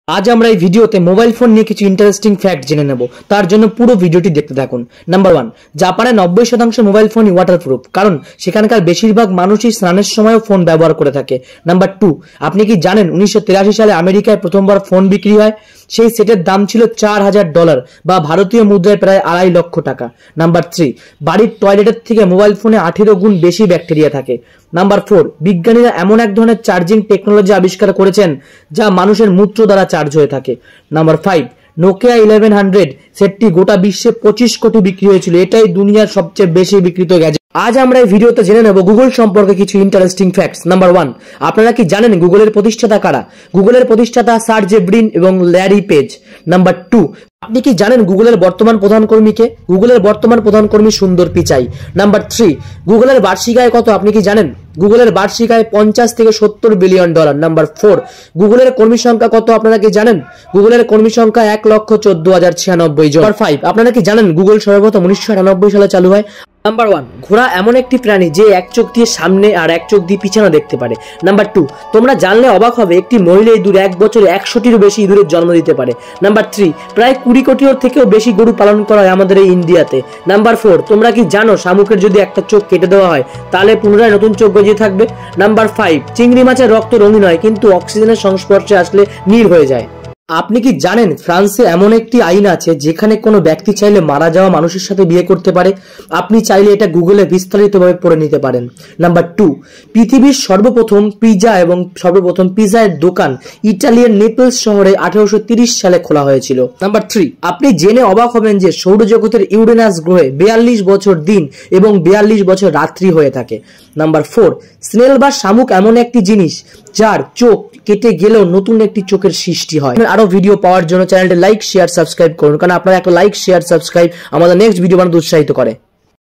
আজ আমরা এই ভিডিওতে মোবাইল ফোন নিয়ে কিছু ইন্টারেস্টিং ফ্যাক্ট জেনে নেব। তার জন্য পুরো ভিডিওটি দেখতে থাকুন। নাম্বার 1, জাপানে 90% মোবাইল ফোনই ওয়াটারপ্রুফ, কারণ সেখানকার বেশিরভাগ মানুষই স্নানের সময়ও ফোন ব্যবহার করে থাকে। নাম্বার 2, আপনি কি জানেন 1983 সালে আমেরিকায় প্রথমবার ফোন বিক্রি হয়? সেই সেটের দাম ছিল $4000 বা ভারতীয় মুদ্রায় প্রায় 2.5 লক্ষ টাকা। নাম্বার 3, বাড়ির টয়লেটের থেকে মোবাইল ফোনে 18 গুণ বেশি ব্যাকটেরিয়া থাকে। নাম্বার 4, বিজ্ঞানীরা এমন এক ধরনের চার্জিং টেকনোলজি আবিষ্কার করেছেন যা মানুষের মূত্র দ্বারা চার্জ হয়ে থাকে। নাম্বার 5, নোকিয়া 1100 সেটটি গোটা বিশ্বে 25 কোটি বিক্রি হয়েছিল। এটাই দুনিয়ার সবচেয়ে বেশি বিক্রিত গ্যাজেট। আজ আমরা এই ভিডিওতে জেনে নেব গুগল সম্পর্কে কিছু ইন্টারেস্টিং ফ্যাক্টস। নাম্বার 1, আপনারা কি জানেন গুগলের প্রতিষ্ঠাতা কারা? গুগলের প্রতিষ্ঠাতা সার্জে ব্রিন এবং ল্যারি পেজ। নাম্বার 2, আপনি কি জানেন গুগলের বর্তমান প্রধান কর্মীকে? গুগলের বর্তমান প্রধান কর্মী সুন্দর পিচাই। নাম্বার 3, গুগলের বার্ষিক আয় কত আপনি কি জানেন? গুগলের বার্ষিক আয় $50 থেকে $70 বিলিয়ন। নাম্বার 4, গুগলের কর্মী সংখ্যা কত আপনারা কি জানেন? গুগলের কর্মী সংখ্যা 1,14,096 জন। নাম্বার 5, আপনারা কি জানেন গুগল সর্বপ্রথম 1998 সালে চালু হয়? নাম্বার 1, ঘোড়া এমন একটি প্রাণী যে এক চোখ দিয়ে সামনে আর এক চোখ দিয়ে পিছনে দেখতে পারে। নাম্বার 2, তোমরা জানলে অবাক হবে একটি মহিলা ইঁদুর এক বছরে 100টিরও বেশি ইঁদুরের জন্ম দিতে পারে। নাম্বার 3, প্রায় 20 কোটির থেকেও বেশি গরু পালন করা হয় আমাদের এই ইন্ডিয়াতে। নাম্বার 4, তোমরা কি জানো শামুকের যদি একটা চোখ কেটে দেওয়া হয় তাহলে পুনরায় নতুন চোখ গজিয়ে থাকবে। নাম্বার 5, চিংড়ি মাছের রক্ত রঙিন হয় কিন্তু অক্সিজেনের সংস্পর্শে আসলে নীল হয়ে যায়। আপনি কি জানেন ফ্রান্সে এমন একটি আইন আছে যেখানে কোনো ব্যক্তি চাইলে মারা যাওয়া মানুষের সাথে বিয়ে করতে পারে? আপনি চাইলে এটা গুগলে বিস্তারিতভাবে পড়ে নিতে পারেন। নাম্বার 2, পৃথিবীর সর্বপ্রথম পিৎজা এবং সর্বপ্রথম পিৎজার দোকান ইটালিয়ান নেপলস শহরে 1830 সালে খোলা হয়েছিল। নাম্বার 3, আপনি জেনে অবাক হবেন যে সৌরজগতের ইউরেনাস গ্রহে 42 বছর দিন এবং 42 বছর রাত্রি হয়ে থাকে। নাম্বার 4, স্নেল বা শামুক এমন একটি জিনিস যার চোখ কেটে গেলেও নতুন একটি চোখের সৃষ্টি হয়। আরো ভিডিও পাওয়ার জন্য চ্যানেলটি লাইক, শেয়ার, সাবস্ক্রাইব করুন, কারণ আপনারা একটা লাইক, শেয়ার, সাবস্ক্রাইব আমাদের নেক্সট ভিডিও বানাতে উৎসাহিত করে।